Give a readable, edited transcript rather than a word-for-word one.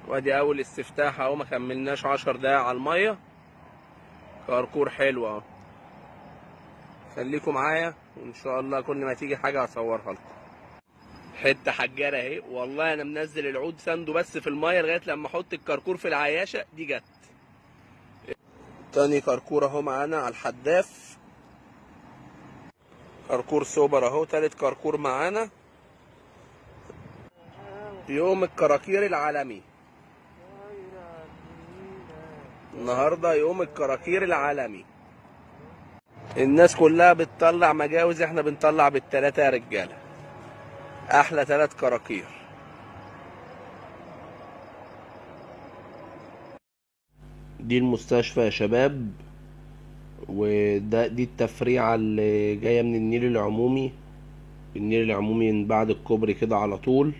وادي اول استفتاح اهو، ما كملناش 10 دقايق على الميه. كركور حلو اهو. خليكم معايا وان شاء الله كل ما تيجي حاجه هصورها لكم. حته حجاره اهي، والله انا منزل العود سنده بس في الميه لغايه لما احط الكركور في العياشه دي. جت تاني كركور اهو معانا على الحداف. كركور سوبر اهو، تالت كركور معانا. يوم الكراكير العالمي النهارده، يوم الكراكير العالمي. الناس كلها بتطلع مجاوز، احنا بنطلع بالتلاتة يا رجاله. احلى 3 كراكير. دي المستشفى يا شباب، دي التفريعة اللي جاية من النيل العمومي. النيل العمومي من بعد الكوبري كده على طول.